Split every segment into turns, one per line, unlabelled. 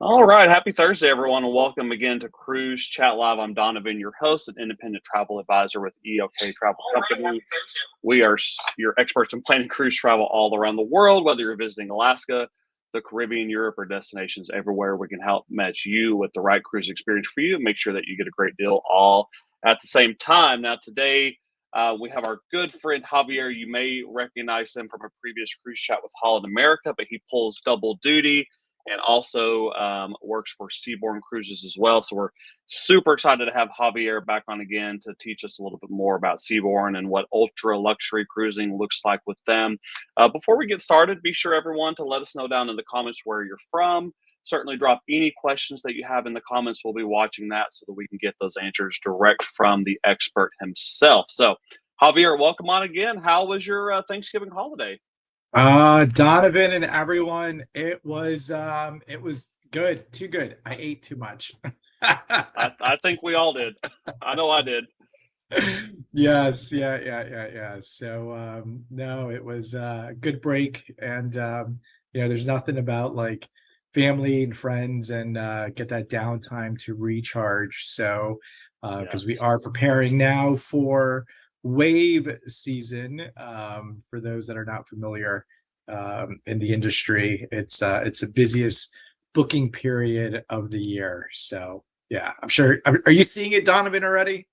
All right. Happy Thursday, everyone, and welcome again to Cruise Chat Live. I'm Donovan, your host and independent travel advisor with EOK Travel Company. We are your experts in planning cruise travel all around the world, whether you're visiting Alaska, the Caribbean, Europe, or destinations everywhere. We can help match you with the right cruise experience for you and make sure that you get a great deal all at the same time. Now, today, we have our good friend Javier. You may recognize him from a previous cruise chat with Holland America, but he pulls double duty and also works for Seabourn Cruises as well. So we're super excited to have Javier back on again to teach us a little bit more about Seabourn and what ultra luxury cruising looks like with them. Before we get started, be sure everyone to let us know down in the comments where you're from. Certainly drop any questions that you have in the comments. We'll be watching that so that we can get those answers direct from the expert himself. So Javier, welcome on again. How was your Thanksgiving holiday?
Donovan and everyone, it was good, too good. I ate too much.
I think we all did. I know I did.
Yes, yeah. So no, it was a good break, and there's nothing about like family and friends and get that downtime to recharge. So because we
Yes.
are preparing now for wave season. For those that are not familiar in the industry, it's the busiest booking period of the year. So yeah, I'm sure. Are you seeing it, Donovan, already?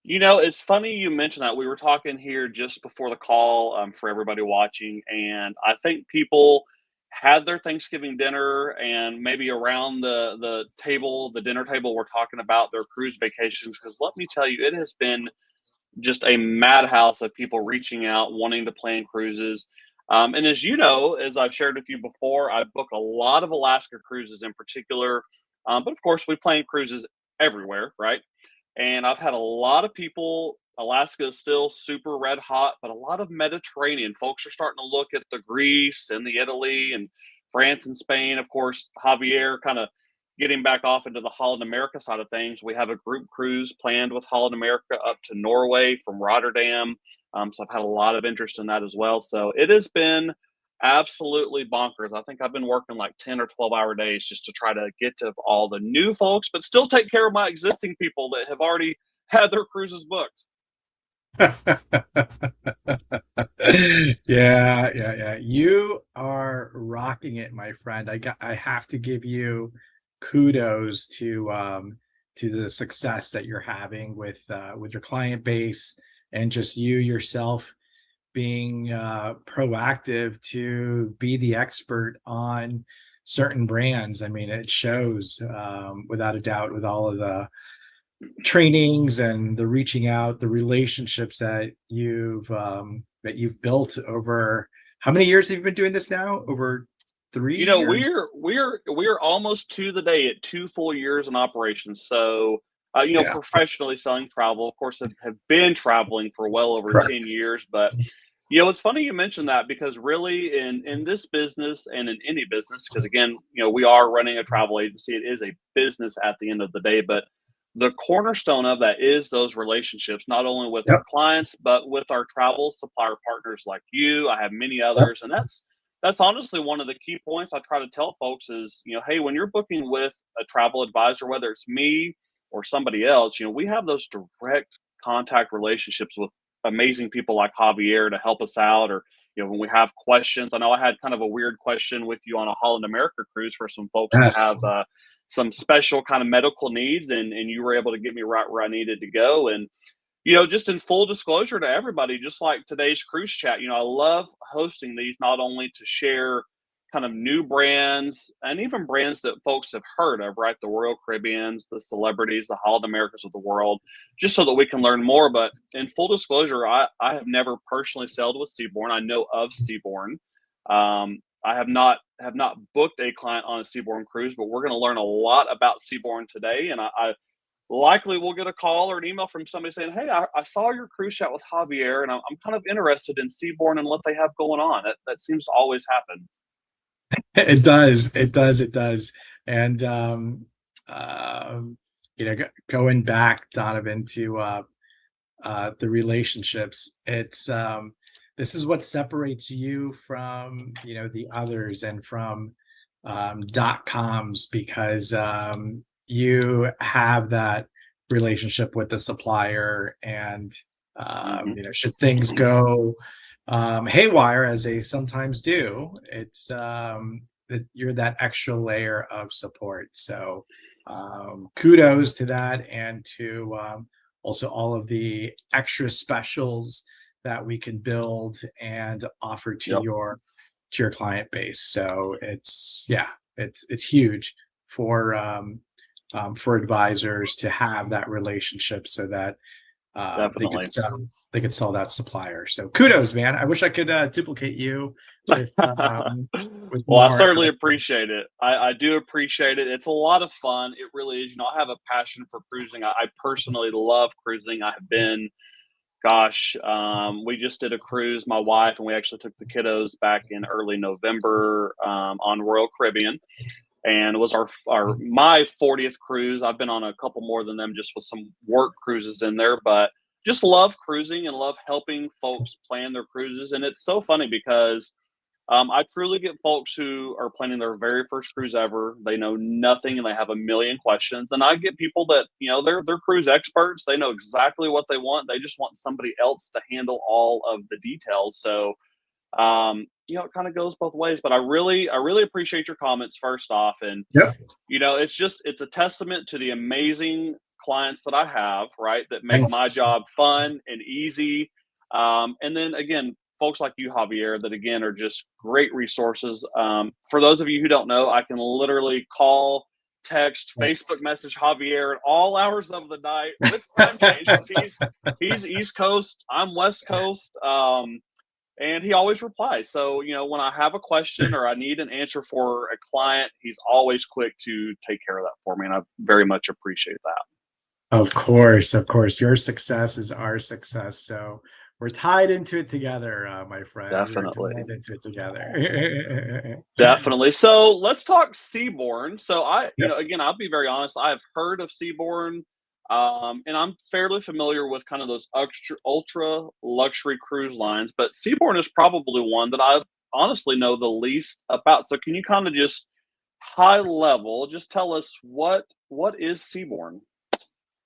You know, it's funny you mentioned that. We were talking here just before the call for everybody watching, and I think people had their Thanksgiving dinner, and maybe around the table, the dinner table, we're talking about their cruise vacations. Because let me tell you, it has been just a madhouse of people reaching out, wanting to plan cruises. And as you know, as I've shared with you before, I book a lot of Alaska cruises in particular. But of course, we plan cruises everywhere, right? And I've had a lot of people. Alaska is still super red hot, but a lot of Mediterranean folks are starting to look at the Greece and the Italy and France and Spain. Of course, Javier kind of getting back off into the Holland America side of things. We have a group cruise planned with Holland America up to Norway from Rotterdam. So I've had a lot of interest in that as well. So it has been absolutely bonkers. I think I've been working like 10 or 12-hour days just to try to get to all the new folks, but still take care of my existing people that have already had their cruises booked.
Yeah. You are rocking it, my friend. I have to give you kudos to the success that you're having with your client base and just you yourself being proactive to be the expert on certain brands. I mean, it shows without a doubt with all of the trainings and the reaching out, the relationships that you've built over how many years have you been doing this now? Over 3 years?
We're almost to the day at 2 full years in operation. So
Yeah,
professionally selling travel, of course, have been traveling for well over 10
correct.
years. But it's funny you mentioned that because really in this business and in any business, because again, we are running a travel agency. It is a business at the end of the day, but the cornerstone of that is those relationships, not only with our
Yep.
clients, but with our travel supplier partners like you. I have many
Yep.
others, and that's honestly one of the key points I try to tell folks is, hey, when you're booking with a travel advisor, whether it's me or somebody else, we have those direct contact relationships with amazing people like Javier to help us out, or when we have questions. I know I had kind of a weird question with you on a Holland America cruise for some folks that have
Yes.
some special kind of medical needs, and you were able to get me right where I needed to go. And just in full disclosure to everybody, just like today's cruise chat, I love hosting these not only to share kind of new brands and even brands that folks have heard of, right? The Royal Caribbeans, the celebrities, the Holland Americas of the world, just so that we can learn more. But in full disclosure, I have never personally sailed with Seabourn. I know of Seabourn. I have not booked a client on a Seabourn cruise, but we're going to learn a lot about Seabourn today. And I likely we'll get a call or an email from somebody saying, "Hey, I saw your cruise chat with Javier, and I'm kind of interested in Seabourn and what they have going on." That seems to always happen.
It does. It does. It does. And um, going back, Donovan, to the relationships, this is what separates you from the others and from dot coms, because you have that relationship with the supplier, and
Hmm.
should things go haywire, as they sometimes do, it's that you're that extra layer of support. So kudos to that, and to also all of the extra specials that we can build and offer
Yep,
to your client base. So it's, yeah, it's huge for advisors to have that relationship, so that
definitely.
they could sell that supplier. So kudos, man. I wish I could duplicate you with
Well, I
more.
certainly appreciate it. I do appreciate it. It's a lot of fun. It really is. I have a passion for cruising. I personally love cruising. I have been, gosh, we just did a cruise, my wife, and we actually took the kiddos back in early November on Royal Caribbean, and it was our my 40th cruise. I've been on a couple more than them, just with some work cruises in there, but just love cruising and love helping folks plan their cruises. And it's so funny because I truly get folks who are planning their very first cruise ever. They know nothing and they have a million questions. And I get people that, they're cruise experts. They know exactly what they want. They just want somebody else to handle all of the details. So it kind of goes both ways. But I really appreciate your comments first off. And
Yep.
it's a testament to the amazing clients that I have, right? That make my
Thanks.
job fun and easy. And then again, folks like you, Javier, that again are just great resources. For those of you who don't know, I can literally call, text,
Thanks.
Facebook message Javier at all hours of the night with time change because he's East Coast, I'm West Coast. And he always replies. So, when I have a question or I need an answer for a client, he's always quick to take care of that for me. And I very much appreciate that.
Of course, of course. Your success is our success. So we're tied into it together, my friend. We are
Definitely.
tied into it together.
Definitely. So let's talk Seabourn. So
Yep.
again, I'll be very honest. I've heard of Seabourn, and I'm fairly familiar with kind of those ultra luxury cruise lines. But Seabourn is probably one that I honestly know the least about. So can you kind of just high level, just tell us what is Seabourn?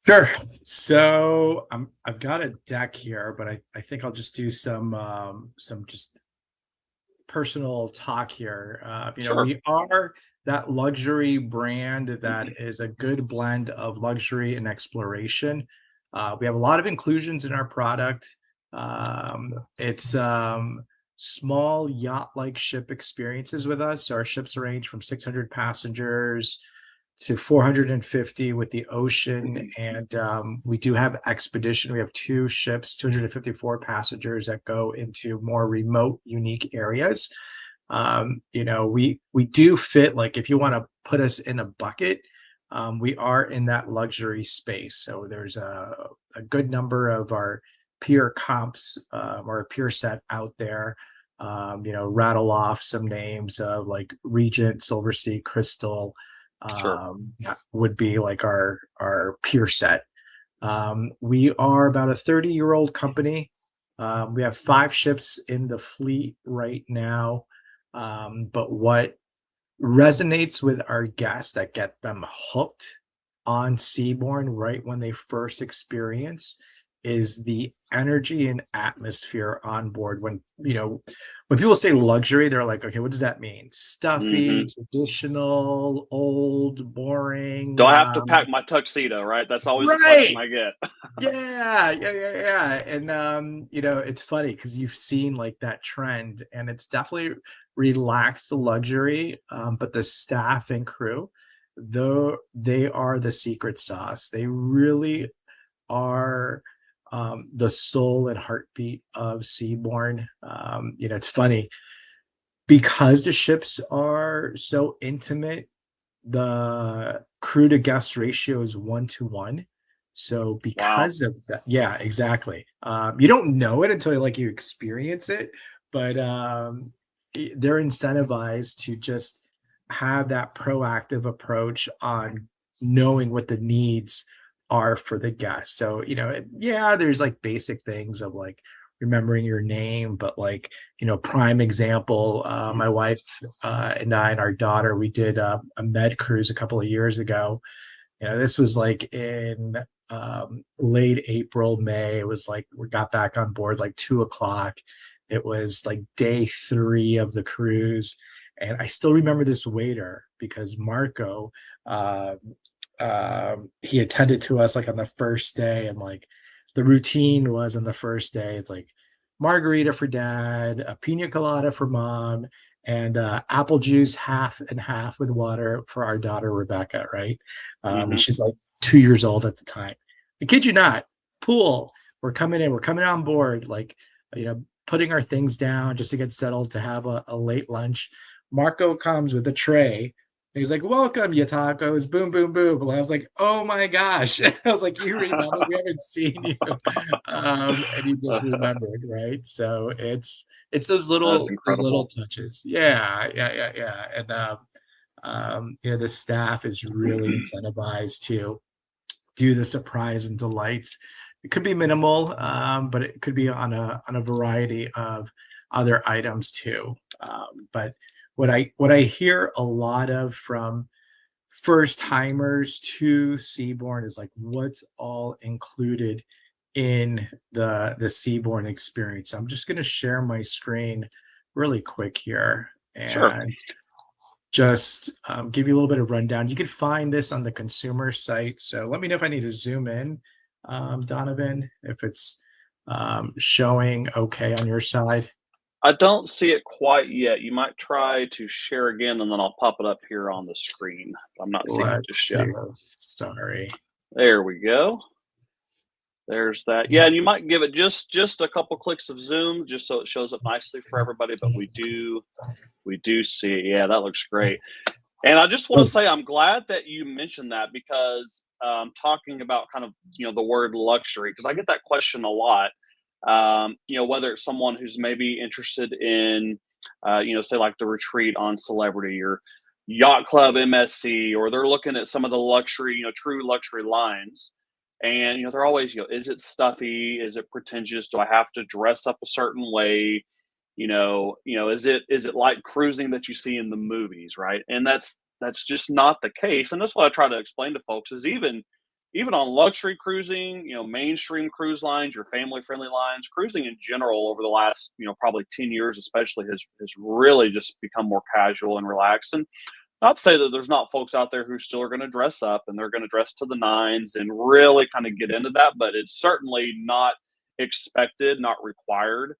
Sure. So I've got a deck here, but I think I'll just do some just personal talk here.
Sure.
We are that luxury brand that
Mhm.
is a good blend of luxury and exploration. We have a lot of inclusions in our product. It's small yacht-like ship experiences with us. So our ships range from 600 passengers to 450 with the ocean, and we do have expedition. We have two ships, 254 passengers, that go into more remote, unique areas. We do fit, like, if you want to put us in a bucket, we are in that luxury space. So there's a good number of our peer comps, or a peer set out there. Rattle off some names, like Regent, Silversea, Crystal,
Sure.
That would be like our peer set. We are about a 30-year-old company. We have 5 ships in the fleet right now. But what resonates with our guests that get them hooked on Seabourn right when they first experience is the energy and atmosphere on board. When people say luxury, they're like, okay, what does that mean? Stuffy,
Mhm.
traditional, old,
Do
boring.
I have to pack my tuxedo, right? That's always the question
Right.
I get.
Yeah. And it's funny because you've seen like that trend, and it's definitely relaxed luxury. But the staff and crew, though, they are the secret sauce. They really are the soul and heartbeat of Seabourn. It's funny because the ships are so intimate, the crew to guest ratio is 1 to 1. So
Wow.
because of that, yeah, exactly. You don't know it until like you experience it, but they're incentivized to just have that proactive approach on knowing what the needs are for the guests. So, yeah, there's like basic things of like remembering your name, but like, prime example, my wife and I and our daughter, we did a med cruise a couple of years ago. This was like in late April, May. It was like we got back on board like 2 o'clock. It was like day 3 of the cruise. And I still remember this waiter because Marco, uh, he attended to us like on the first day. And like the routine was on the first day, it's like margarita for dad, a pina colada for mom, and apple juice half and half with water for our daughter Rebecca, right?
Mhm.
She's like 2 years old at the time. I kid you not. Pool. We're coming on board, like putting our things down just to get settled to have a late lunch. Marco comes with a tray. He's like, "Welcome, you tacos!" Boom, boom, boom. And I was like, "Oh my gosh!" I was like, "You remember? We haven't seen you," and you just remembered, right? So it's those
That's
little
incredible.
touches. Yeah. And the staff is really incentivized to do the surprise and delights. It could be minimal, but it could be on a variety of other items too. But what I hear a lot of from first timers to Seabourn is like what's all included in the Seabourn experience. I'm just going to share my screen really quick here
Sure.
and just give you a little bit of rundown. You can find this on the consumer site. So let me know if I need to zoom in, Donovan, if it's showing okay on your side.
I don't see it quite yet. You might try to share again, and then I'll pop it up here on the screen. I'm not seeing it
Let's
just
see.
yet.
Sorry.
There we go. There's that. Yeah, and you might give it just a couple clicks of zoom, just so it shows up nicely for everybody. But we do see it. Yeah, that looks great. And I just want to
Oh,
say I'm glad that you mentioned that because talking about kind of the word luxury, because I get that question a lot. Whether it's someone who's maybe interested in say like the retreat on Celebrity or Yacht Club MSC, or they're looking at some of the luxury, true luxury lines. And they're always, is it stuffy? Is it pretentious? Do I have to dress up a certain way? Is it like cruising that you see in the movies, right? And that's just not the case. And that's what I try to explain to folks is even on luxury cruising, mainstream cruise lines, your family friendly lines, cruising in general over the last, probably 10 years especially has really just become more casual and relaxed. And not to say that there's not folks out there who still are going to dress up and they're going to dress to the nines and really kind of get into that, but it's certainly not expected, not required,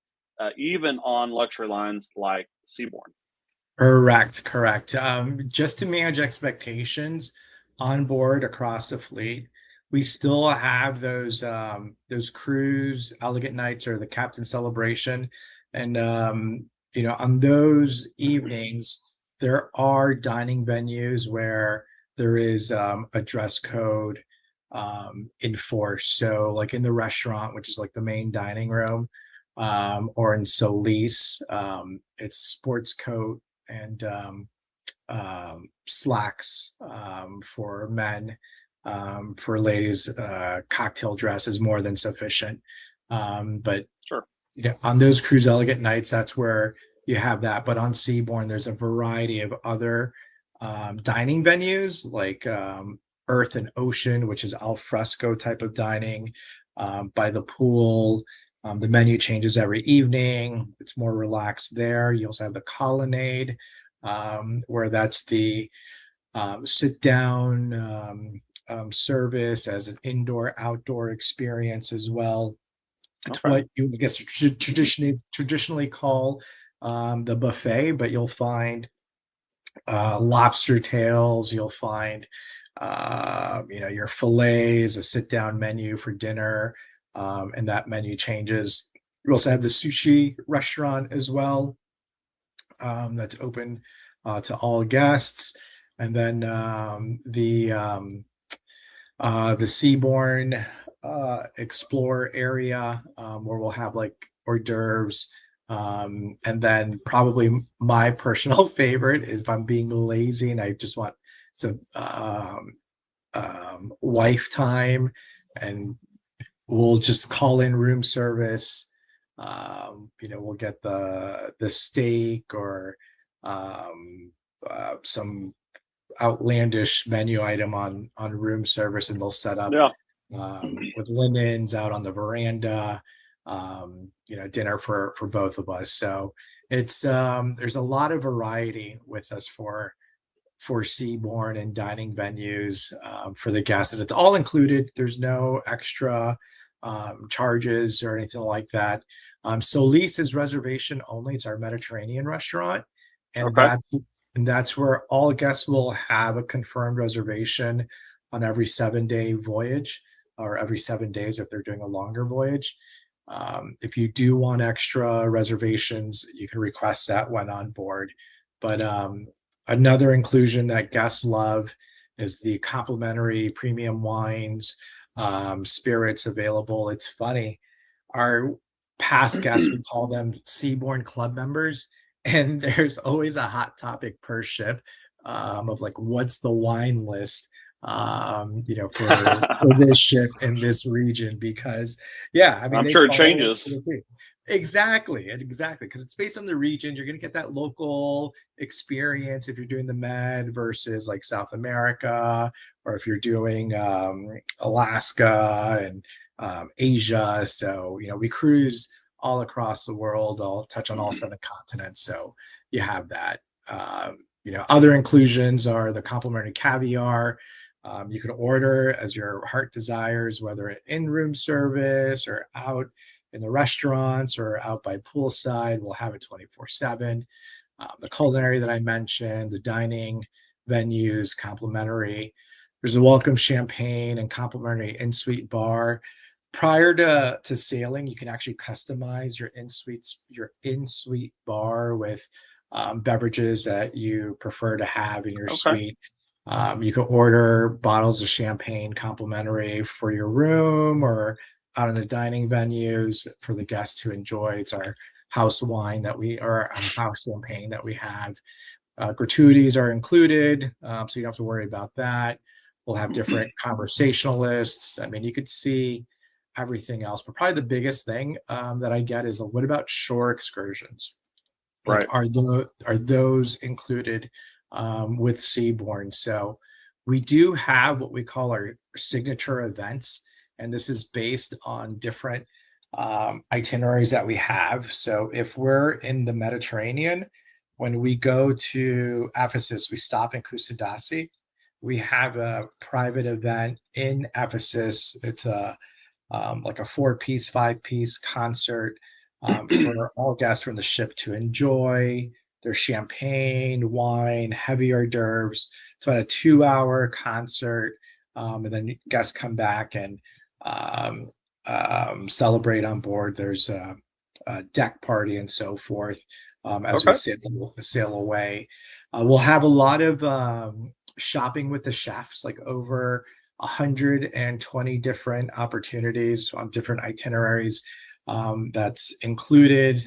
even on luxury lines like Seabourn.
correct. Just to manage expectations on board across the fleet, we still have those cruise elegant nights or the captain celebration. And on those evenings, there are dining venues where there is a dress code enforced. So like in the restaurant, which is like the main dining room, or in Solis, it's sports coat and slacks for men. For ladies, cocktail dress is more than sufficient. But
Sure.
on those cruise elegant nights, that's where you have that. But on Seabourn, there's a variety of other dining venues like Earth and Ocean, which is al fresco type of dining by the pool. The menu changes every evening. It's more relaxed there. You also have the Colonnade, where that's the sit down service as an indoor outdoor experience as well. It's
Okay.
what you, I guess, traditionally call the buffet, but you'll find lobster tails. You'll find, your fillets, a sit-down menu for dinner, and that menu changes. We also have the sushi restaurant as well, that's open to all guests, and then the Seabourn Explore area, where we'll have like hors d'oeuvres. And then probably my personal favorite is if I'm being lazy and I just want some wife time, and we'll just call in room service. We'll get the steak or some outlandish menu item on room service, and they'll set up
Yeah.
with linens out on the veranda, dinner for both of us. So it's there's a lot of variety with us for Seabourn and dining venues for the guests, and it's all included. There's no extra charges or anything like that. Solis is reservation only. It's our Mediterranean restaurant, and
Okay.
that's where all guests will have a confirmed reservation on every 7-day voyage, or every 7 days if they're doing a longer voyage. If you do want extra reservations, you can request that when on board. But another inclusion that guests love is the complimentary premium wines, spirits available. It's funny. Our past guests, we call them Seabourn Club members, and there's always a hot topic per ship of like, what's the wine list, for this ship in this region? Because yeah, I mean
I'm
they
sure it
follow
changes.
the team. Exactly, because it's based on the region. You're going to get that local experience if you're doing the Med versus like South America, or if you're doing Alaska and Asia. So we cruise all across the world. I'll touch on all 7 continents. So you have that. Other inclusions are the complimentary caviar. You can order as your heart desires, whether in room service or out in the restaurants or out by poolside. We'll have it 24/7. The culinary that I mentioned, the dining venues, complimentary. There's a welcome champagne and complimentary in-suite bar. Prior to sailing, you can actually customize your in-suite bar with beverages that you prefer to have in your
Okay.
suite. You can order bottles of champagne complimentary for your room or out in the dining venues for the guests to enjoy. It's our house wine or our house champagne that we have. Gratuities are included, so you don't have to worry about that. We'll have different conversationalists. I mean, you could see everything else, but probably the biggest thing that I get is, what about shore excursions? Like,
Right.
are those included with Seabourn? So we do have what we call our signature events, and this is based on different itineraries that we have. So if we're in the Mediterranean, when we go to Ephesus, we stop in Kusadasi. We have a private event in Ephesus. It's like a 4-piece, 5-piece concert for all guests from the ship to enjoy. There's champagne, wine, heavy hors d'oeuvres. It's about a 2-hour concert, and then guests come back and celebrate on board. There's a deck party and so forth as we
Okay.
sail away. We'll have a lot of shopping with the chefs, like over 120 different opportunities on different itineraries. That's included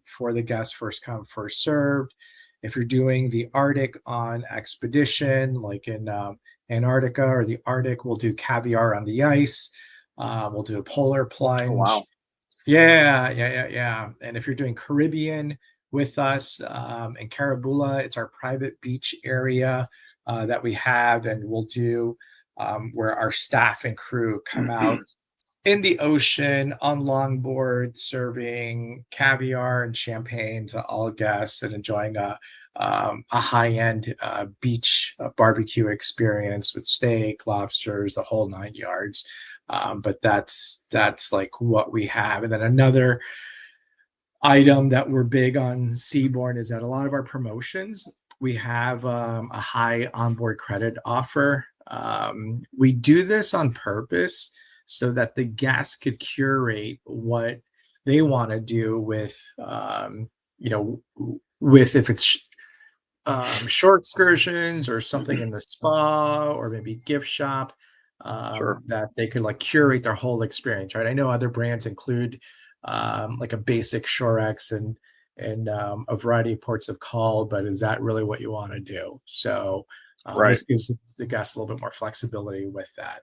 for the guests, first come, first served. If you're doing the Arctic on expedition, like in Antarctica or the Arctic, we'll do caviar on the ice. We'll do a polar
Oh,
plunge.
wow.
Yeah, yeah, yeah, yeah. And if you're doing Caribbean with us in Carabula, it's our private beach area that we have, and we'll do where our staff and crew come out in the ocean on longboard, serving caviar and champagne to all guests and enjoying a high-end beach barbecue experience with steak, lobsters, the whole 9 yards. But that's like what we have. And then another item that we're big on Seabourn is that a lot of our promotions, we have a high onboard credit offer. We do this on purpose so that the guests could curate what they want to do with, you know, with if it's short excursions or something in the spa or maybe gift shop,
Sure.
that they could like curate their whole experience, right? I know other brands include like a basic Shorex and a variety of ports of call, but is that really what you want to do? So
Right.
this gives the guests a little bit more flexibility with that.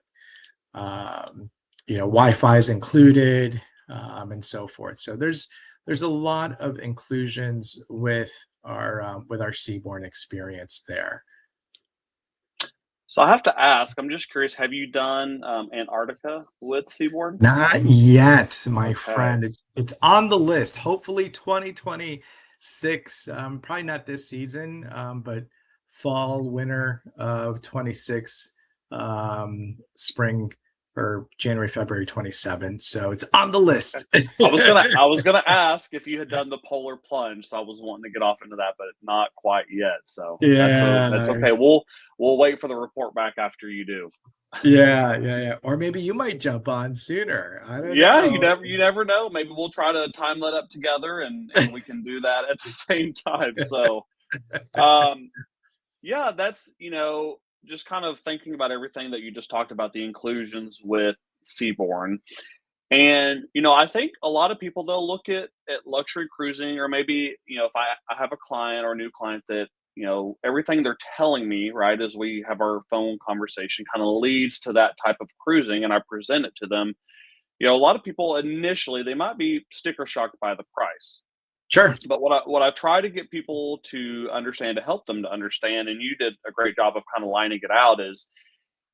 Wi-Fi is included, and so forth. So there's a lot of inclusions with our Seabourn experience there.
So I have to ask, I'm just curious, have you done Antarctica with Seaboard?
Not yet, my
Okay.
friend. It's on the list. Hopefully 2026. Probably not this season, but fall, winter of 26, spring or January, February 27. So it's on the
Okay.
list.
I was gonna ask if you had done the polar plunge, so I was wanting to get off into that, but not quite yet. So that's
Yeah.
okay. We'll wait for the report back after you do.
Yeah, yeah, yeah. Or maybe you might jump on sooner. I don't
Yeah, you
know.
never know. Maybe we'll try to time that up together and we can do that at the same time. So um yeah, that's just kind of thinking about everything that you just talked about, the inclusions with Seabourn. And, I think a lot of people, they'll look at luxury cruising, or maybe, if I have a client or a new client that, everything they're telling me, right, as we have our phone conversation kind of leads to that type of cruising and I present it to them. A lot of people initially, they might be sticker shocked by the price.
Sure.
But what I try to get people to understand, to help them to understand, and you did a great job of kind of lining it out, is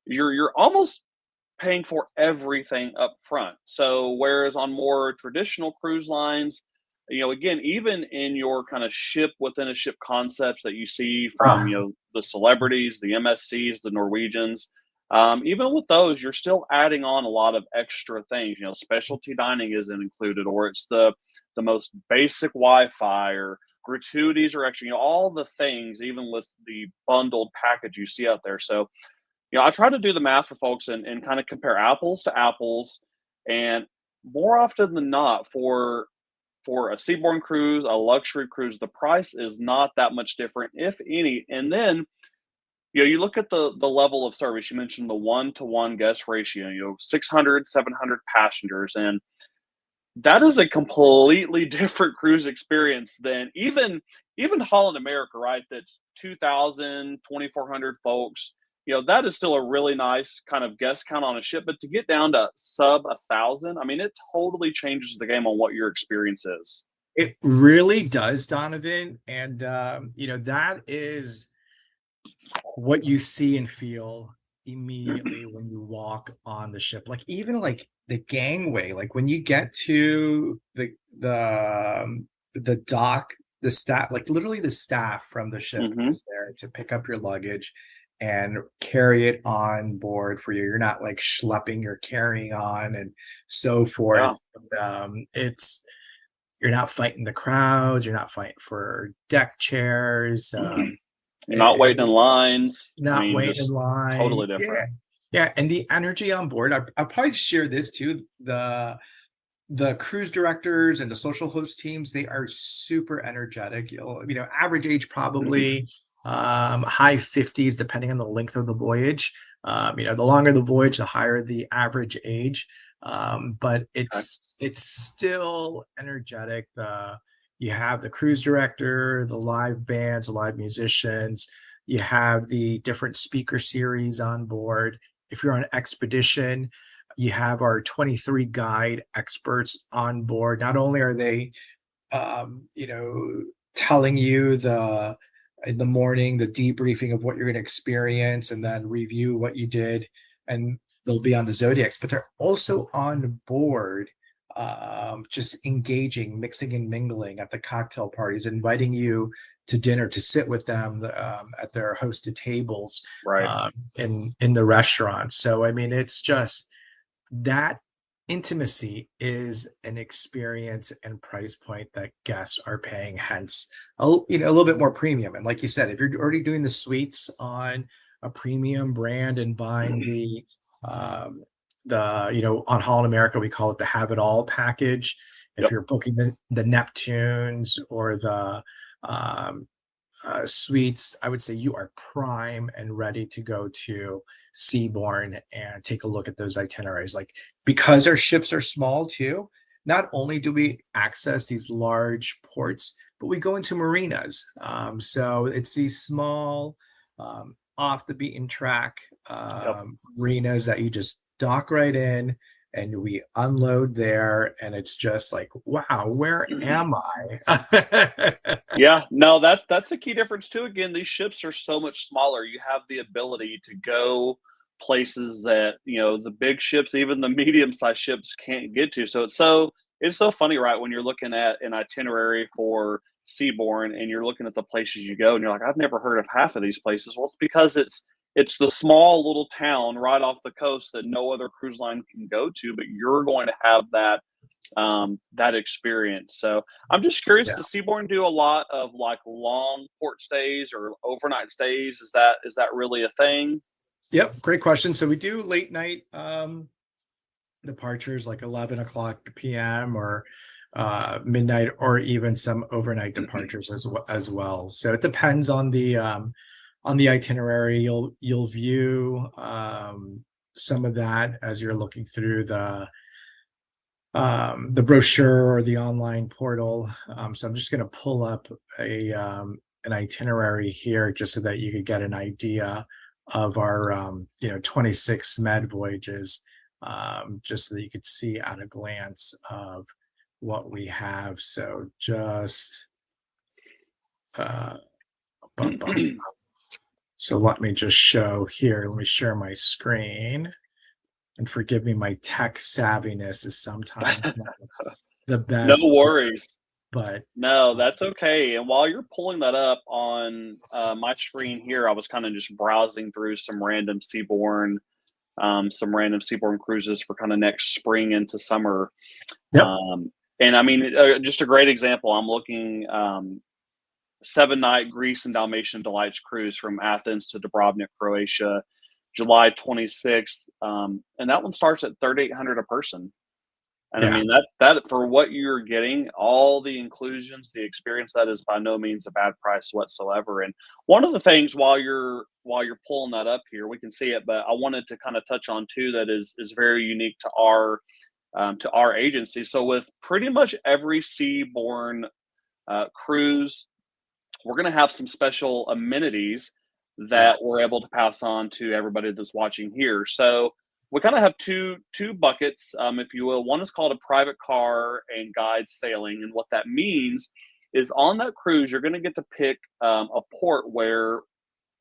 you're almost paying for everything up front. So whereas on more traditional cruise lines, again, even in your kind of ship within a ship concepts that you see from,
Ah,
the celebrities, the MSCs, the Norwegians, even with those, you're still adding on a lot of extra things. Specialty dining isn't included, or it's the most basic Wi-Fi, or gratuities or extra, all the things, even with the bundled package you see out there. So I try to do the math for folks and kind of compare apples to apples. And more often than not, for a seaborne cruise, a luxury cruise, the price is not that much different, if any. And then, you look at the level of service. You mentioned the 1-to-1 guest ratio, 600, 700 passengers. And that is a completely different cruise experience than even Holland America, right? That's 2,000, 2,400 folks. That is still a really nice kind of guest count on a ship, but to get down to sub 1,000, I mean, it totally changes the game on what your experience is.
it really does, Donovan. And that is what you see and feel immediately when you walk on the ship. Like even like the gangway, like when you get to the dock, the staff, like literally the staff from the ship
Hmm.
is there to pick up your luggage and carry it on board for you. You're not like schlepping, you're carrying on and so forth.
Yeah.
It's you're not fighting the crowds, you're not fighting for deck chairs.
Not waiting in lines. I
Not
mean,
waiting in
just
line.
totally different.
Yeah. Yeah, and the energy on board, I'll probably share this too. The cruise directors and the social host teams, they are super energetic. Average age probably high 50s, depending on the length of the voyage. The longer the voyage, the higher the average age. But
Okay.
it's still energetic. You have the cruise director, the live bands, the live musicians. You have the different speaker series on board. If you're on expedition, you have our 23 guide experts on board. Not only are they you know, telling you the in the morning, the debriefing of what you're going to experience, and then review what you did, and they'll be on the Zodiacs, but they're also on board, just engaging, mixing and mingling at the cocktail parties, inviting you to dinner to sit with them at their hosted tables
Right.
in the restaurant. So I mean, it's just that intimacy is an experience and price point that guests are paying, hence a little bit more premium. And like you said, if you're already doing the suites on a premium brand and buying um on Holland America, we call it the have it all package. If
Yep.
you're booking the Neptunes or the um suites, I would say you are prime and ready to go to Seabourn and take a look at those itineraries. Like, because our ships are small too, not only do we access these large ports, but we go into marinas. So it's these small, off the beaten track
Yep.
marinas that you just dock right in, and we unload there, and it's just like, wow, where am I?
Yeah, no, that's a key difference too. Again, these ships are so much smaller. You have the ability to go places that, the big ships, even the medium-sized ships can't get to. So it's so funny, right? When you're looking at an itinerary for Seabourn and you're looking at the places you go and you're like, I've never heard of half of these places. Well, it's because it's the small little town right off the coast that no other cruise line can go to, but you're going to have that experience. So I'm just curious,
Yeah.
does Seabourn do a lot of like long port stays or overnight stays? Is that really a thing?
Yep, great question. So we do late night departures like 11 o'clock p.m. or midnight, or even some overnight departures as well. So it depends on the itinerary. You'll view some of that as you're looking through the brochure or the online portal. So I'm just going to pull up an itinerary here just so that you could get an idea of our 26 med voyages, just so that you could see at a glance of what we have. So just uh, bum, bum. So let me just show here. Let me share my screen. And forgive me, my tech savviness is sometimes not the
No
best,
worries.
but
No, that's okay. And while you're pulling that up on my screen here, I was kind of just browsing through some random Seabourn cruises for kind of next spring into summer.
yep,
Um, and I mean, just a great example. I'm looking 7-night Greece and Dalmatian Delights cruise from Athens to Dubrovnik, Croatia, July 26th, and that one starts at 3,800 a person. And I
yeah,
mean that for what you're getting, all the inclusions, the experience, that is by no means a bad price whatsoever. And one of the things while you're pulling that up here, we can see it, but I wanted to kind of touch on too that is very unique to our agency. So with pretty much every Seabourn cruise, we're going to have some special amenities that we're
yes,
able to pass on to everybody that's watching here. So we kind of have two buckets, if you will. One is called a private car and guide sailing, and what that means is on that cruise you're going to get to pick a port where,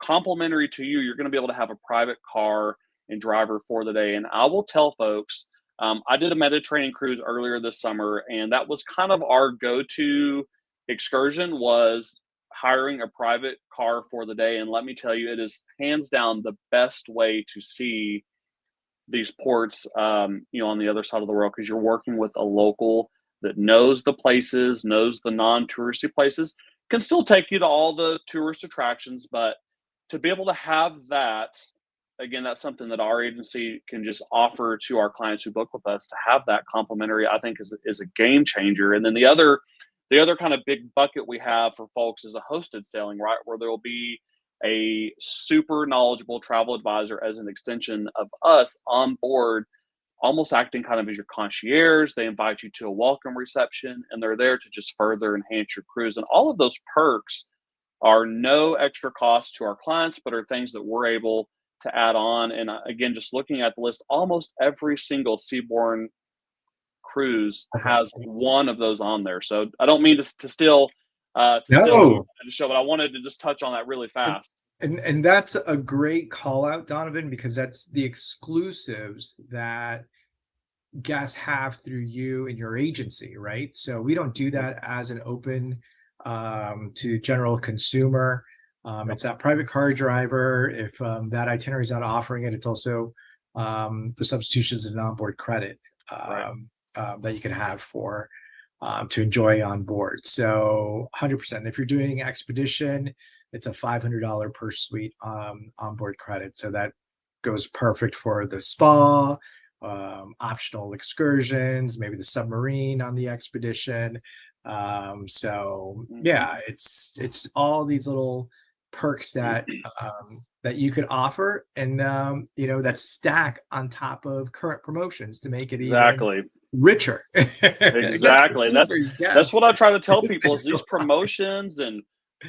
complimentary to you, you're going to be able to have a private car and driver for the day. And I will tell folks, I did a Mediterranean cruise earlier this summer, and that was kind of our go-to excursion, was hiring a private car for the day. And let me tell you, it is hands down the best way to see these ports, on the other side of the world, because you're working with a local that knows the places, knows the non-touristy places, can still take you to all the tourist attractions, but to be able to have that, again, that's something that our agency can just offer to our clients who book with us. To have that complimentary, I think, is a game changer. And then the other kind of big bucket we have for folks is a hosted sailing, right, where there will be a super knowledgeable travel advisor as an extension of us on board almost acting kind of as your concierge. They invite you to a welcome reception, and they're there to just further enhance your cruise. And all of those perks are no extra cost to our clients, but are things that we're able to add on. And again, just looking at the list, almost every single Seabourn cruise
That's
has
amazing.
one of those on there. So I don't mean to steal
No,
the show, but I wanted to just touch on that really
and,
fast.
and that's a great call out, Donovan, because that's the exclusives that guests have through you and your agency, right? So we don't do
Yep.
that as an open to general consumer.
Yep.
It's that private car driver. If that itinerary is not offering it, it's also the substitutions of an onboard credit
Right.
that you can have for to enjoy on board. So 100%. If you're doing expedition, it's a $500 per suite onboard credit. So that goes perfect for the spa, optional excursions, maybe the submarine on the expedition. So
Hmm.
yeah, it's all these little perks that you could offer, and that stack on top of current promotions to make it even
Exactly.
richer. Again,
Exactly.
consumers,
That's
guests,
what I try to tell
this
people is
is
these
so
promotions and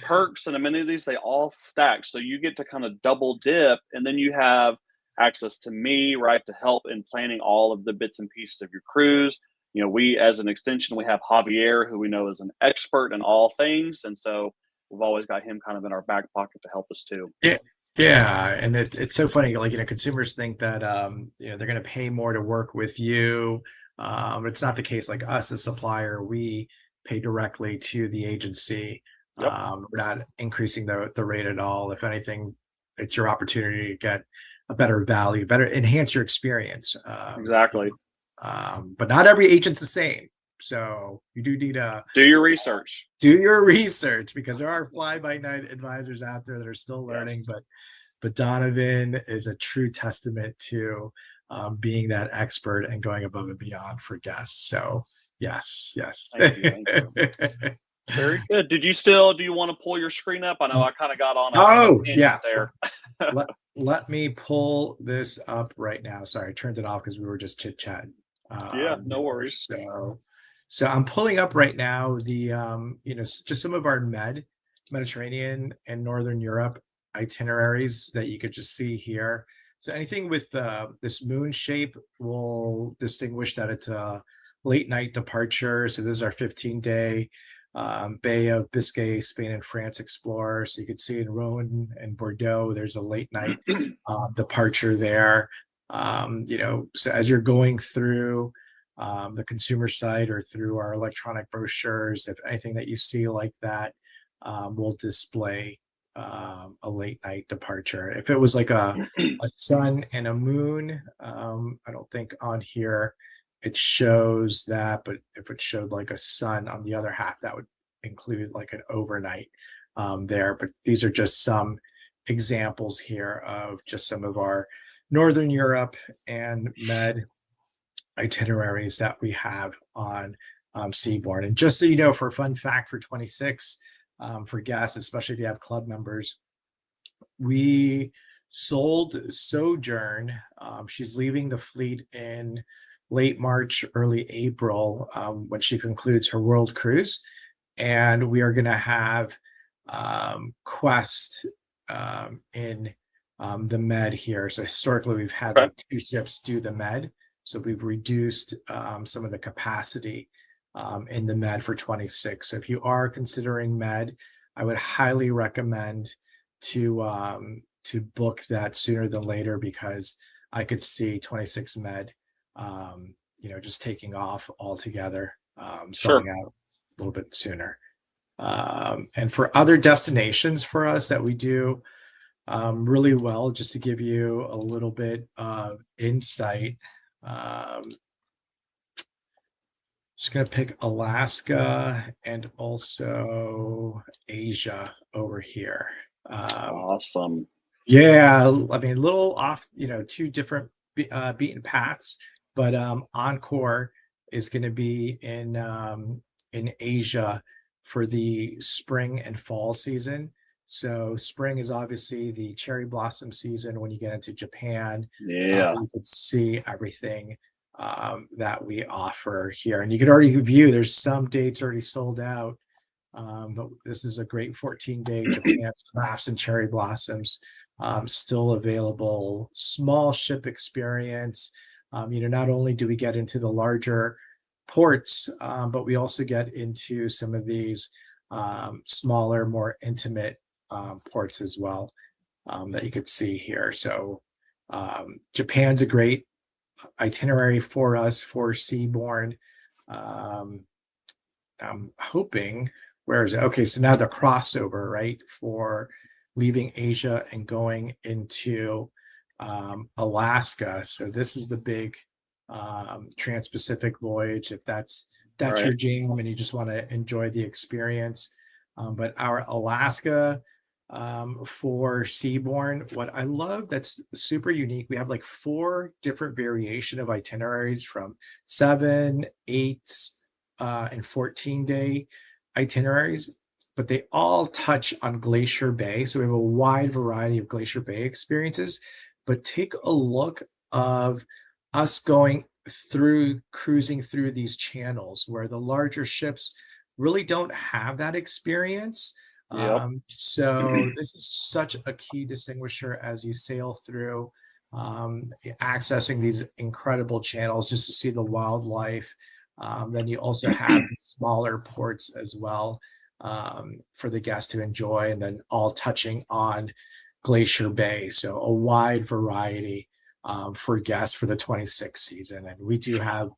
perks and amenities, they all stack. So you get to kind of double dip, and then you have access to me, right, to help in planning all of the bits and pieces of your cruise. We as an extension, we have Javier, who we know is an expert in all things. And so we've always got him kind of in our back pocket to help us too.
yeah. Yeah, and it's so funny. Like, consumers think that they're going to pay more to work with you. It's not the case. Like us, the supplier, we pay directly to the agency.
Yep.
We're not increasing the rate at all. If anything, it's your opportunity to get a better value, better enhance your experience.
Exactly.
But not every agent's the same. So you do need to
Do your research.
do your research, because there are fly by night advisors out there that are still
Yes.
learning. But Donovan is a true testament to being that expert and going above and beyond for guests. So yes, yes.
Thank you. Thank you. Very good. Do you want to pull your screen up? I know I kind of got on a
Oh
tangent
yeah.
there.
Let me pull this up right now. Sorry, I turned it off because we were just chit chatting
Yeah, no
there.
worries.
So I'm pulling up right now the just some of our Mediterranean and Northern Europe itineraries that you could just see here. So anything with this moon shape will distinguish that it's a late night departure. So this is our 15-day Bay of Biscay, Spain and France explorer. So you can see in Rhone and Bordeaux, there's a late night departure there. So as you're going through the consumer site or through our electronic brochures, if anything that you see like that will display a late night departure. If it was like a sun and a moon, I don't think on here it shows that, but if it showed like a sun on the other half, that would include like an overnight there. But these are just some examples here of just some of our Northern Europe and Med itineraries that we have on Seabourn. And just so you know, for a fun fact for 26, for guests, especially if you have club members, we sold Sojourn. She's leaving the fleet in late March, early April, when she concludes her world cruise. And we are going to have Quest in the Med here. So historically, we've had
Okay.
like two ships do the Med. So we've reduced some of the capacity in the Med for 26. So if you are considering Med, I would highly recommend to book that sooner than later, because I could see 26 Med just taking off altogether, selling
Sure.
out a little bit sooner. And for other destinations for us that we do really well, just to give you a little bit of insight, just going to pick Alaska and also Asia over here. Um,
Awesome.
yeah, I mean, a little off, two different beaten paths, but Encore is going to be in Asia for the spring and fall season. So spring is obviously the cherry blossom season when you get into Japan,
Yeah.
but you could see everything that we offer here. And you can already view there's some dates already sold out. But this is a great 14-day Japan's Crafts and Cherry Blossoms, still available. Small ship experience. Not only do we get into the larger ports, but we also get into some of these smaller, more intimate ports as well, that you could see here. So Japan's a great itinerary for us for Seabourn. Um, I'm hoping, where is it? Okay, so now the crossover, right, for leaving Asia and going into Alaska. So this is the big trans-Pacific voyage, if that's your
Right.
jam and you just want to enjoy the experience. But our Alaska for Seabourn, what I love that's super unique, we have like 4 different variation of itineraries from 7, 8, and 14-day itineraries, but they all touch on Glacier Bay. So we have a wide variety of Glacier Bay experiences. But take a look of us going through, cruising through these channels where the larger ships really don't have that experience.
Yep.
So this is such a key distinguisher as you sail through, accessing these incredible channels just to see the wildlife. Then you also have the smaller ports as well, for the guests to enjoy, and then all touching on Glacier Bay. So a wide variety for guests for the 26th season. And we do have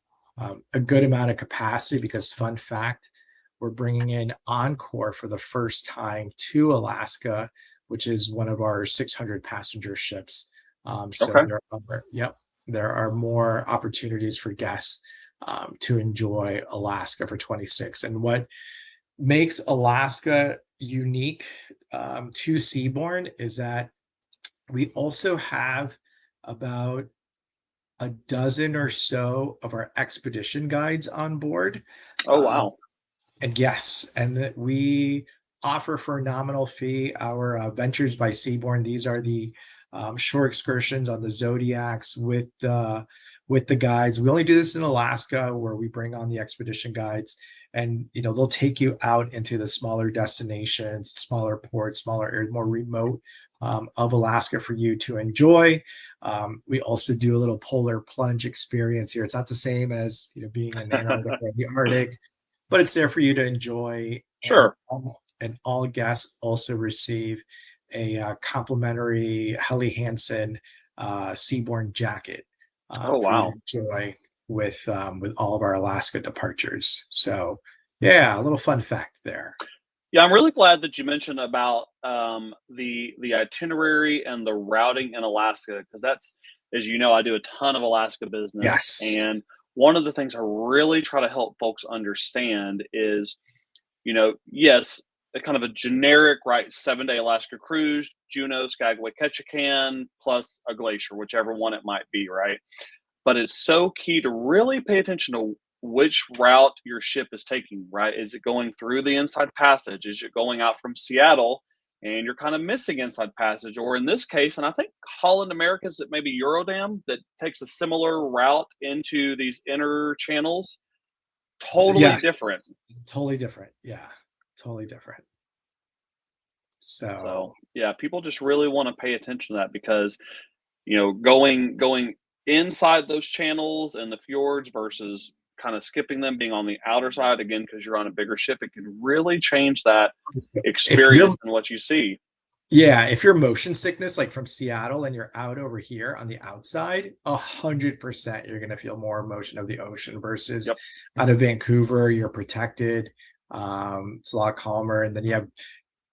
a good amount of capacity because, fun fact, we're bringing in Encore for the first time to Alaska, which is one of our 600 passenger ships. So
Okay.
there are more opportunities for guests to enjoy Alaska for 26. And what makes Alaska unique to Seabourn is that we also have about a dozen or so of our expedition guides on board.
Oh,
Um,
wow.
and yes, and that we offer for a nominal fee our Ventures by Seabourn. These are the shore excursions on the Zodiacs with the guides. We only do this in Alaska, where we bring on the expedition guides, and they'll take you out into the smaller destinations, smaller ports, smaller areas, more remote of Alaska for you to enjoy. We also do a little polar plunge experience here. It's not the same as being in Antarctica or the Arctic, but it's there for you to enjoy. And
Sure.
all guests also receive a complimentary Helly Hansen Seabourn jacket
Oh,
for you to
wow.
enjoy with all of our Alaska departures. So yeah, a little fun fact there.
Yeah, I'm really glad that you mentioned about the itinerary and the routing in Alaska, because that's, as you know, I do a ton of Alaska business,
Yes.
and one of the things I really try to help folks understand is, yes, a kind of a generic, right, 7-day Alaska cruise, Juneau, Skagway, Ketchikan, plus a glacier, whichever one it might be, right? But it's so key to really pay attention to which route your ship is taking, right? Is it going through the Inside Passage? Is it going out from Seattle and you're kind of missing Inside Passage? Or in this case, and I think Holland America's, it maybe Eurodam that takes a similar route into these inner channels,
So,
totally
yes,
different.
totally different. Yeah, totally different.
So
So
yeah, people just really want to pay attention to that, because going inside those channels and the fjords versus kind of skipping them, being on the outer side again because you're on a bigger ship, it can really change that
if you're
experience and what you see.
yeah, if you're motion sickness like from Seattle and you're out over here on the outside, 100% you're gonna feel more emotion of the ocean versus
Yep.
out of Vancouver, you're protected. It's a lot calmer, and then you have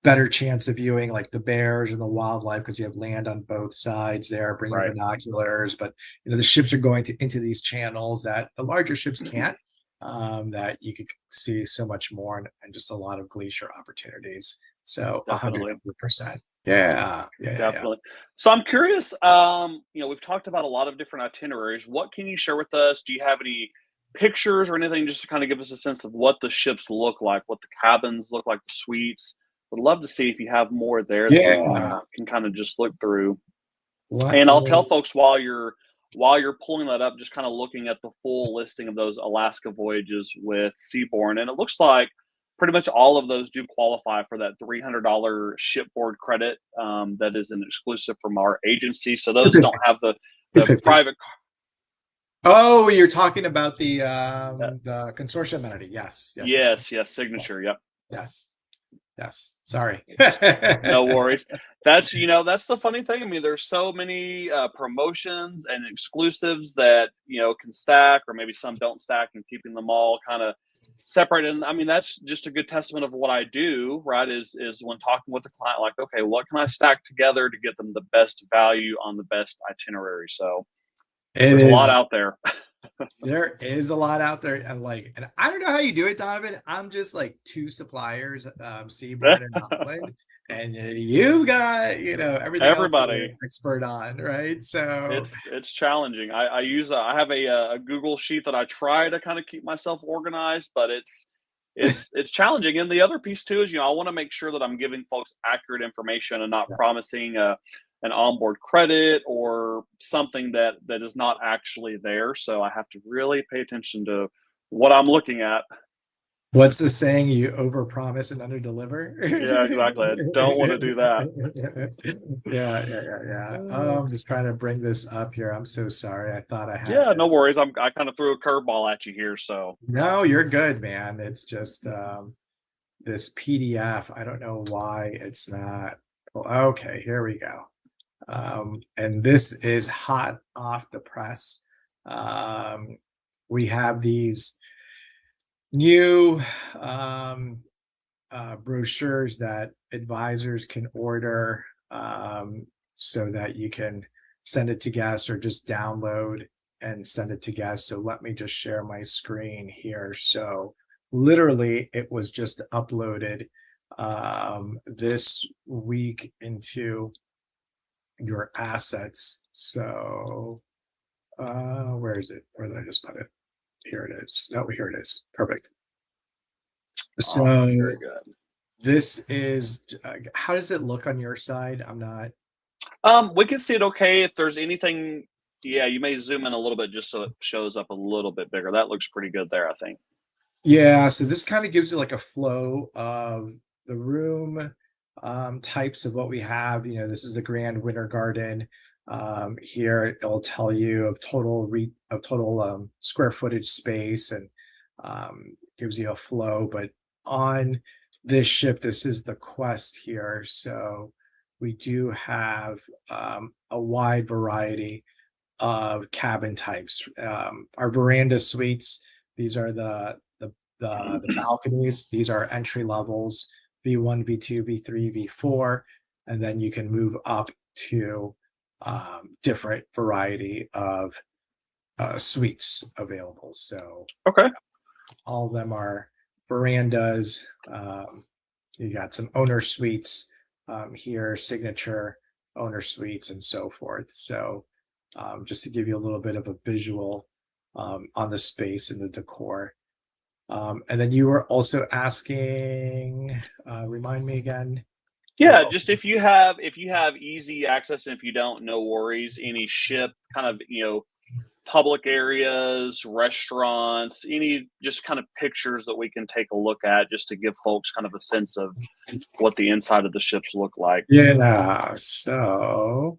better chance of viewing like the bears and the wildlife because you have land on both sides there. Bring your
Right.
binoculars, but the ships are going into these channels that the larger ships can't. That you could see so much more, and just a lot of glacier opportunities. So a hundred
Definitely.
percent. Yeah, yeah.
Definitely. So I'm curious, we've talked about a lot of different itineraries. What can you share with us? Do you have any pictures or anything just to kind of give us a sense of what the ships look like, what the cabins look like, the suites? Would love to see if you have more there that we
Yeah.
can kind of just look through.
Let
And I'll tell
me
folks, while you're while you're pulling that up, just kind of looking at the full listing of those Alaska voyages with Seabourn, and it looks like pretty much all of those do qualify for that $300 shipboard credit, that is an exclusive from our agency. So those don't
250.
have the
250.
private.
Oh, you're talking about
Uh,
the consortium entity. Yes, yes, yes,
yes, yes,
yes,
signature. Yep.
yes, yes. Sorry.
No worries. That's the funny thing. I mean, there's so many promotions and exclusives that can stack, or maybe some don't stack, and keeping them all kind of separate. And I mean, that's just a good testament of what I do, right? Is when talking with the client, like, okay, what can I stack together to get them the best value on the best itinerary? So
It
there's a lot
is.
out there.
There is a lot out there, and I don't know how you do it, Donovan. I'm just like two suppliers, Seabourn and Holland, and you got everything else that you're
Everybody.
expert on, right? So
It's challenging. I have a Google sheet that I try to kind of keep myself organized, but it's challenging. And the other piece too is, I want to make sure that I'm giving folks accurate information and not
yeah.
promising an onboard credit or something that is not actually there. So I have to really pay attention to what I'm looking at.
What's the saying? You overpromise and underdeliver.
Yeah, exactly. I don't want to do that.
Yeah, yeah, yeah, yeah.
Uh,
Oh, I'm just trying to bring this up here. I'm so sorry. I thought I had
yeah, no
this.
worries. I kind of threw a curveball at you here, so
No, you're good, man. It's just this PDF. I don't know why it's not. Well, okay, here we go. And this is hot off the press. Um, we have these new brochures that advisors can order, so that you can send it to guests or just download and send it to guests. So let me just share my screen here. So literally, it was just uploaded this week into your assets. So where is it? Where did I just put it? Here it is. Oh, here it is. Perfect.
awesome,
So
very good.
this is how does it look on your side? I'm not.
We can see it okay. If there's anything, yeah, you may zoom in a little bit just so it shows up a little bit bigger. That looks pretty good there, I think.
Yeah, so this kind of gives you like a flow of the room types of what we have. This is the Grand Winter Garden. Here it'll tell you of total square footage space, and gives you a flow. But on this ship, this is the Quest here. So we do have a wide variety of cabin types. Our veranda suites, these are the balconies. These are entry levels, V1, V2, V3, V4, and then you can move up to different variety of suites available. So
Okay.
all of them are verandas. You got some owner suites here, signature owner suites, and so forth. So just to give you a little bit of a visual on the space and the decor. And then you were also asking, remind me again.
Yeah, just if you have easy access, and if you don't, no worries. Any ship kind of public areas, restaurants, any just kind of pictures that we can take a look at just to give folks kind of a sense of what the inside of the ships look like.
Yeah, so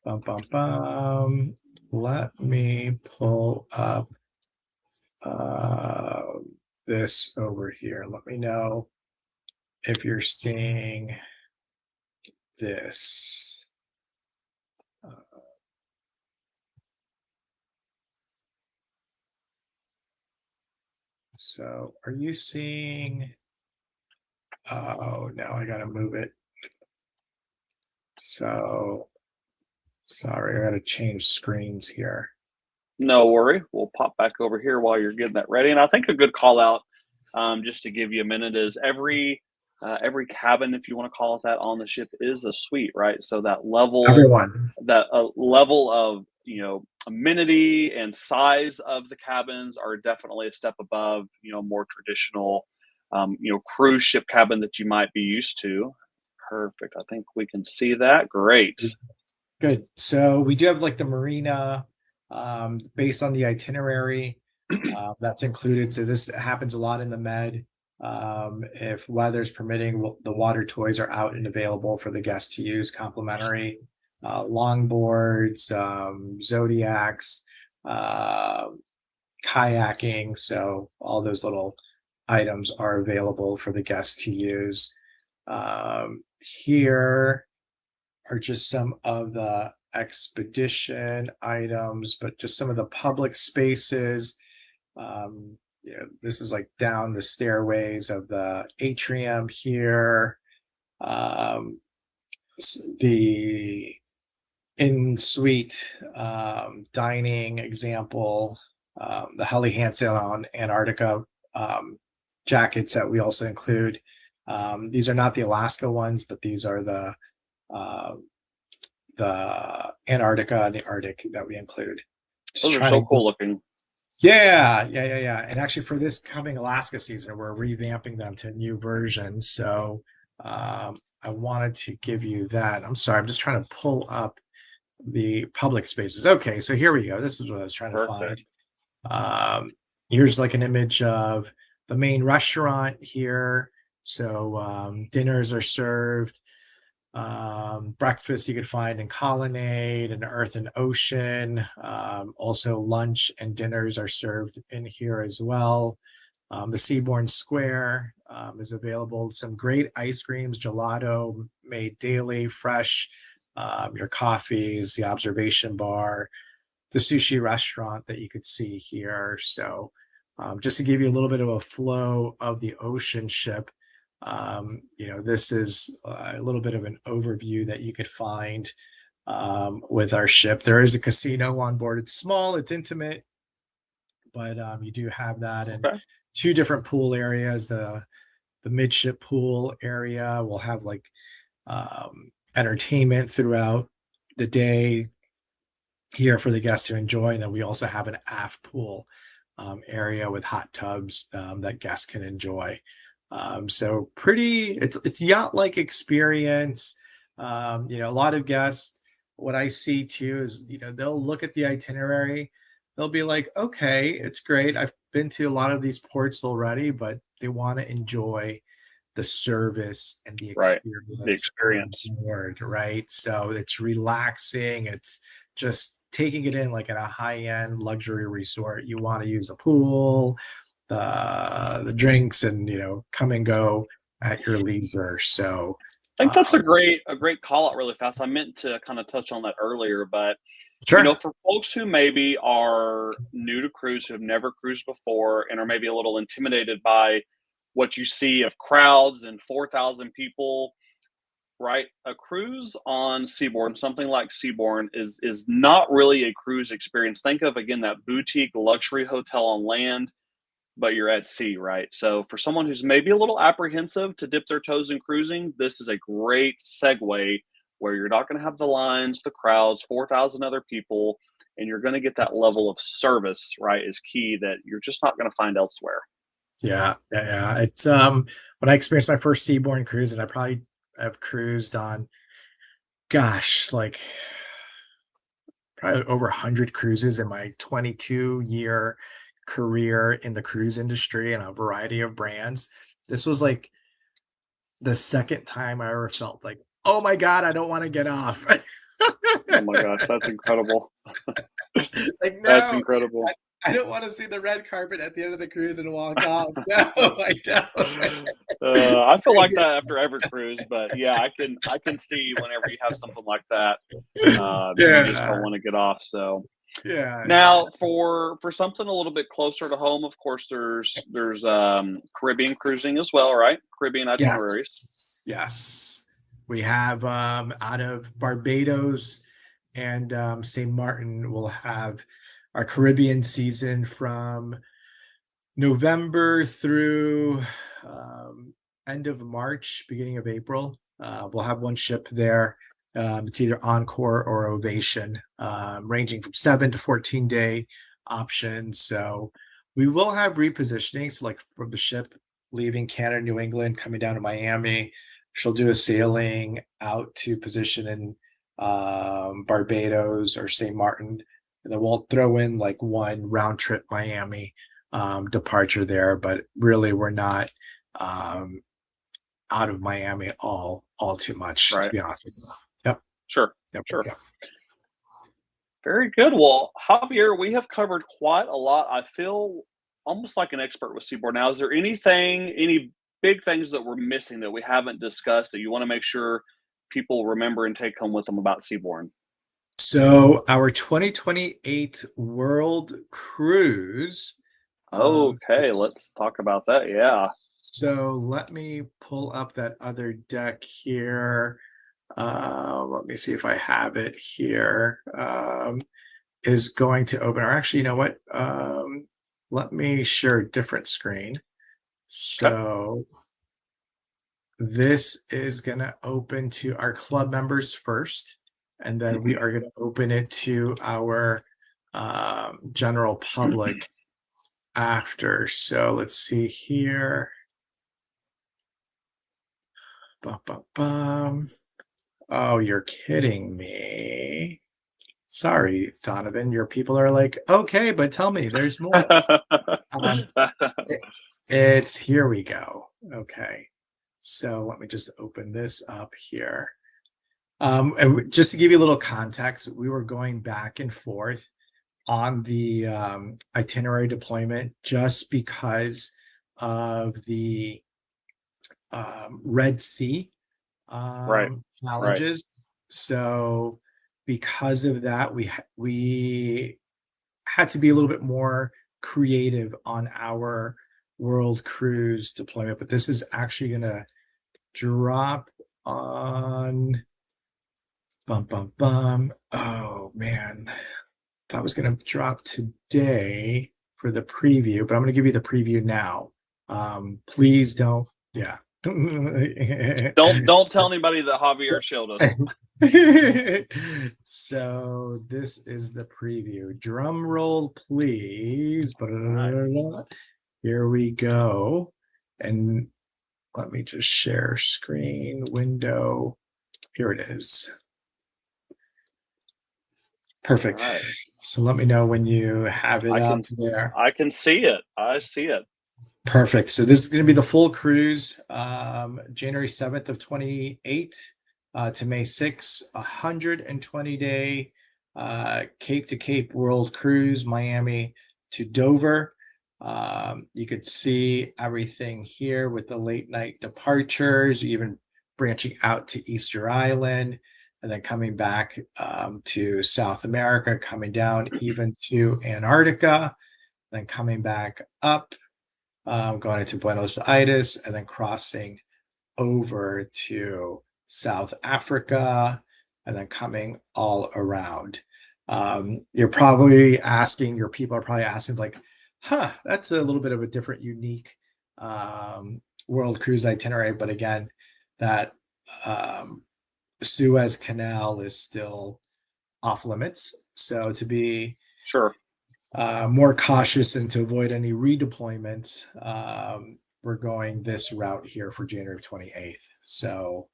bum, bum, bum. Let me pull up uh, this over here. Let me know if you're seeing this. So are you seeing? Oh, no, I gotta move it. So sorry, I gotta change screens here.
No worry. We'll pop back over here while you're getting that ready. And I think a good call out, just to give you a minute, is every cabin, if you want to call it that, on the ship is a suite, right? So
Everyone.
that level of amenity and size of the cabins are definitely a step above more traditional cruise ship cabin that you might be used to. Perfect. I think we can see that. Great.
Good. So we do have like the marina. based on the itinerary that's included. So this happens a lot in the Med. If weather's permitting, the water toys are out and available for the guests to use, complimentary. Longboards, zodiacs, uh, kayaking. So all those little items are available for the guests to use. Here are just some of the expedition items, but just some of the public spaces. This is like down the stairways of the atrium here. Um, the in suite dining example, the Helly Hansen on Antarctica jackets that we also include. These are not the Alaska ones, but these are uh, the Antarctica and the Arctic that we include. Just
Those are
trying
so
to
cool looking.
yeah. And actually, for this coming Alaska season, we're revamping them to a new version. So I wanted to give you that. I'm sorry, I'm just trying to pull up the public spaces. Okay, so here we go. This is what I was trying to
Perfect.
find. Here's like an image of the main restaurant here. So dinners are served. Breakfast you could find in Colonnade and Earth and Ocean. Also, lunch and dinners are served in here as well. The Seabourn Square is available. Some great ice creams, gelato made daily, fresh. Your coffees, the observation bar, the sushi restaurant that you could see here. So, just to give you a little bit of a flow of the ocean ship, this is a little bit of an overview that you could find with our ship. There is a casino on board. It's small, it's intimate, but you do have that, and
Okay.
two different pool areas. The midship pool area will have like entertainment throughout the day here for the guests to enjoy. And then we also have an aft pool area with hot tubs that guests can enjoy. So pretty, it's yacht-like experience. A lot of guests, what I see too is, they'll look at the itinerary, they'll be like, okay, it's great. I've been to a lot of these ports already, but they want to enjoy the service and the
Right. The
experience on
experience.
board, right? So it's relaxing. It's just taking it in like at a high-end luxury resort. You want to use a pool, the drinks, and come and go at your leisure. So
I think that's
um,
a great call out really fast. I meant to kind of touch on that earlier, but
sure.
for folks who maybe are new to cruise, who have never cruised before and are maybe a little intimidated by what you see of crowds and 4,000 people, right? A cruise on Seabourn, something like Seabourn, is not really a cruise experience. Think of again that boutique luxury hotel on land, but you're at sea, right? So for someone who's maybe a little apprehensive to dip their toes in cruising, this is a great segue where you're not going to have the lines, the crowds, 4,000 other people, and you're going to get that level of service, right? Is key that you're just not going to find elsewhere.
Yeah. It's when I experienced my first Seabourn cruise, and I probably have cruised on, gosh, like probably over 100 cruises in my 22-year career in the cruise industry and a variety of brands. This was like the second time I ever felt like, oh my God, I don't want to get off.
Oh my gosh, that's incredible.
It's like,
That's
no, I,
incredible.
I don't want to see the red carpet at the end of the cruise and walk off. No, I don't.
I feel like that after every cruise, but yeah, I can see whenever you have something like that, you just don't
Yeah,
want to get off. So
yeah.
now for something a little bit closer to home, of course, there's Caribbean cruising as well, right? Caribbean itineraries.
Yes. We have out of Barbados and St. Martin, we'll have our Caribbean season from November through end of March, beginning of April. We'll have one ship there. It's either Encore or Ovation, ranging from 7 to 14 day options. So we will have repositioning. So, like from the ship leaving Canada, New England, coming down to Miami, she'll do a sailing out to position in Barbados or St. Martin. and then we'll throw in like one round trip Miami departure there, but really we're not um, out of Miami all too much, to
Right.
be honest with you. Yep,
Sure.
yep, yep,
Sure.
yep.
Very good. Well, Javier, we have covered quite a lot. I feel almost like an expert with Seabourn. Now, is there anything, any big things that we're missing that we haven't discussed that you want to make sure people remember and take home with them about Seabourn?
So our 2028 World Cruise.
Okay,
Is
let's talk about that. Yeah.
So let me pull up that other deck here. Let me see if I have it here. Is going to open, or actually, you know what? Let me share a different screen.
Okay.
So this is going to open to our club members first, and then we
Hmm.
are going to open it to our general public after. So let's see here. Bum, bum, bum. Oh, you're kidding me. Sorry, Donovan. Your people are like, okay, but tell me, there's more. Um, it- it's here we go. Okay. So let me just open this up here. Just to give you a little context, we were going back and forth on the itinerary deployment just because of the Red Sea
Right. Right.
challenges. So because of that, we had to be a little bit more creative on our world cruise deployment. But this is actually going to drop on bum bum bum. Oh man, that was going to drop today for the preview, but I'm going to give you the preview now. Please don't. Yeah.
Don't
So
tell anybody that Javier showed us.
so this is the preview. Drum roll, please.
All right.
Here we go. And let me just share screen window. Here it is.
All
Perfect.
right.
So let me know when you have it
I can
up there.
I can see it. I see it.
Perfect. So this is going to be the full cruise, January 7th of 28 to May 6th, 120-day Cape to Cape World Cruise, Miami to Dover. You could see everything here with the late night departures, even branching out to Easter Island, and then coming back to South America, coming down even to Antarctica, then coming back up going into Buenos Aires, and then crossing over to South Africa, and then coming all around. You're probably asking, your people are probably asking, like, huh, that's a little bit of a different, unique world cruise itinerary. But again, that um, Suez Canal is still off limits. So to be
Sure.
more cautious and to avoid any redeployments, we're going this route here for January of 28th. So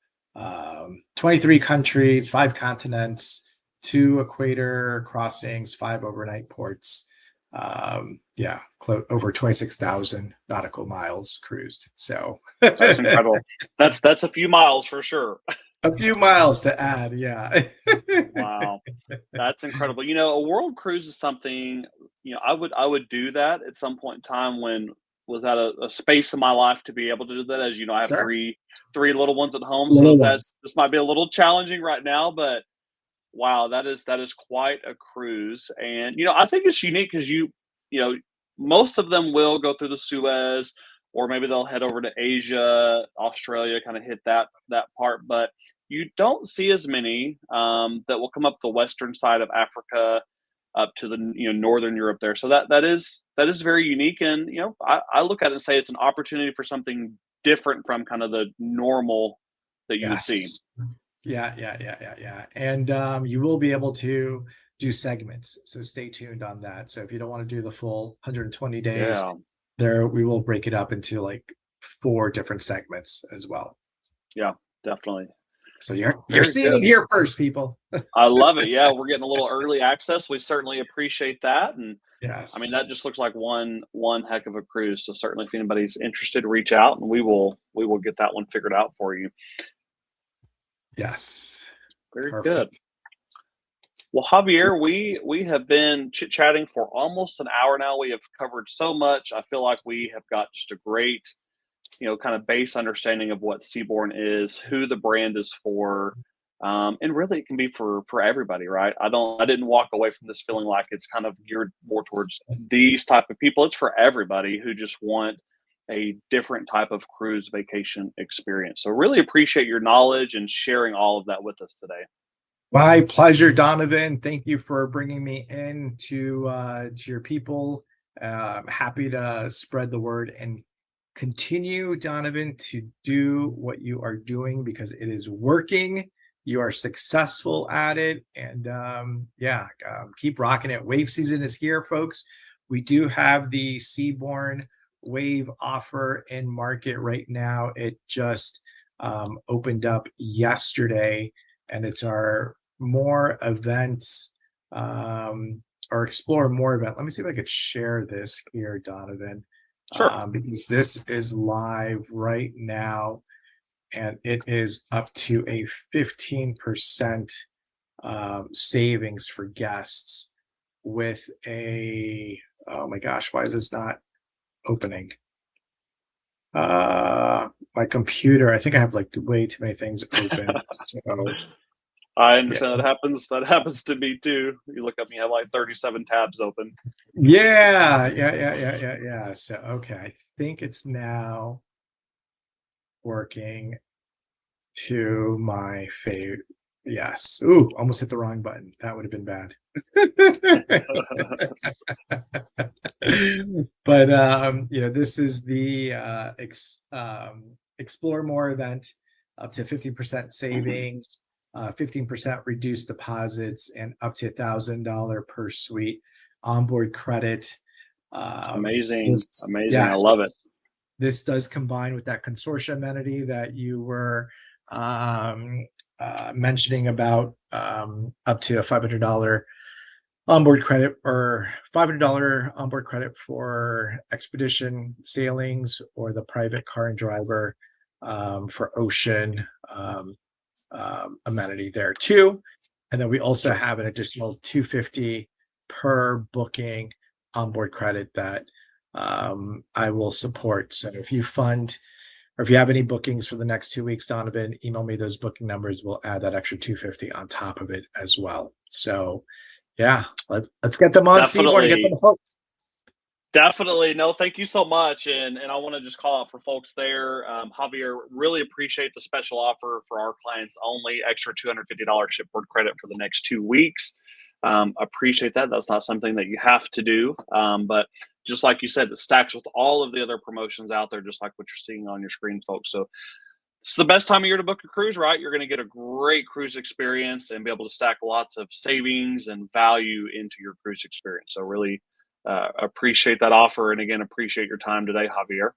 23 countries, 5 continents, 2 equator crossings, 5 overnight ports. Yeah, over 26,000 nautical miles cruised. So
That's incredible. That's a few miles for sure.
a few miles to add. Yeah.
Wow. That's incredible. A world cruise is something, I would do that at some point in time when was at a space in my life to be able to do that. As you know, I have
Sure.
three little ones at home, so
Little
that's
ones.
this might be a little challenging right now, but wow, that is quite a cruise. And I think it's unique because you know, most of them will go through the Suez, or maybe they'll head over to Asia, Australia, kind of hit that part. But you don't see as many that will come up the western side of Africa, up to the northern Europe there. So that is very unique, and I look at it and say it's an opportunity for something different from kind of the normal that you would see.
Yes. Yeah, yeah, yeah, yeah, yeah. And you will be able to do segments. So stay tuned on that. So if you don't want to do the full 120 days,
Yeah,
there we will break it up into like 4 different segments as well.
yeah, definitely.
So you're
Very
seeing it
good.
here first, people.
I love it. Yeah, we're getting a little early access. We certainly appreciate that, and I mean
Yes.
that just looks like one heck of a cruise. So certainly, if anybody's interested, reach out, and we will get that one figured out for you.
Yes.
Very good.
Perfect.
Well, Javier, we have been chit chatting for almost an hour now. We have covered so much. I feel like we have got just a great, kind of base understanding of what Seabourn is, who the brand is for, and really it can be for everybody, right? I didn't walk away from this feeling like it's kind of geared more towards these type of people. It's for everybody who just want a different type of cruise vacation experience. So really appreciate your knowledge and sharing all of that with us today.
My pleasure, Donovan. Thank you for bringing me in to your people. I'm happy to spread the word and continue, Donovan, to do what you are doing because it is working. You are successful at it, and yeah, keep rocking it. Wave season is here, folks. We do have the Seabourn Wave offer in market right now. It just opened up yesterday, and it's our more events or explore more event. Let me see if I could share this here, Donovan,
Sure.
because this is live right now and it is up to a 15% savings for guests with a, oh my gosh, why is this not opening? My computer, I think I have like way too many things open. So
I
yeah.
understand that happens. That happens to me too. You look up and you have like 37 tabs open.
Yeah. So, okay, I think it's now working to my favorite. Yes. Ooh, almost hit the wrong button. That would have been bad. But this is the explore more event, up to 50% savings, 15% reduced deposits, and up to $1,000 per suite onboard credit.
Amazing.
This,
Amazing. I
yes,
love it.
this does combine with that consortia amenity that you were um, mentioning about, up to a $500 onboard credit or $500 onboard credit for expedition sailings or the private car and driver for ocean amenity there too. And then we also have an additional 250 per booking onboard credit that I will support. So if you fund or if you have any bookings for the next 2 weeks, Donovan, email me those booking numbers. We'll add that extra 250 on top of it as well. So yeah, let's get them on Seabourn and get them
Definitely.
hooked.
Definitely. No, thank you so much. And I want to just call out for folks there. Javier, really appreciate the special offer for our clients only, extra $250 shipboard credit for the next 2 weeks. Appreciate that. That's not something that you have to do. But just like you said, it stacks with all of the other promotions out there, just like what you're seeing on your screen, folks. So it's the best time of year to book a cruise, right? You're going to get a great cruise experience and be able to stack lots of savings and value into your cruise experience. So really appreciate that offer. And again, appreciate your time today, Javier.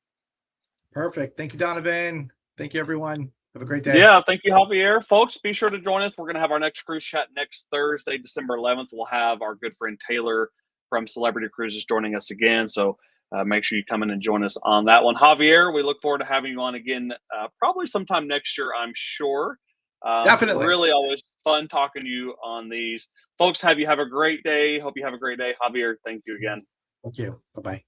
Perfect. Thank you, Donovan. Thank you, everyone. Have a great day.
Yeah, thank you, Javier. Folks, be sure to join us. We're going to have our next cruise chat next Thursday, December 11th. We'll have our good friend Taylor from Celebrity Cruises joining us again. So make sure you come in and join us on that one. Javier, we look forward to having you on again, probably sometime next year, I'm sure.
Definitely.
Really always fun talking to you on these. Folks, have a great day. Hope you have a great day. Javier, thank you again.
Thank you. Bye bye.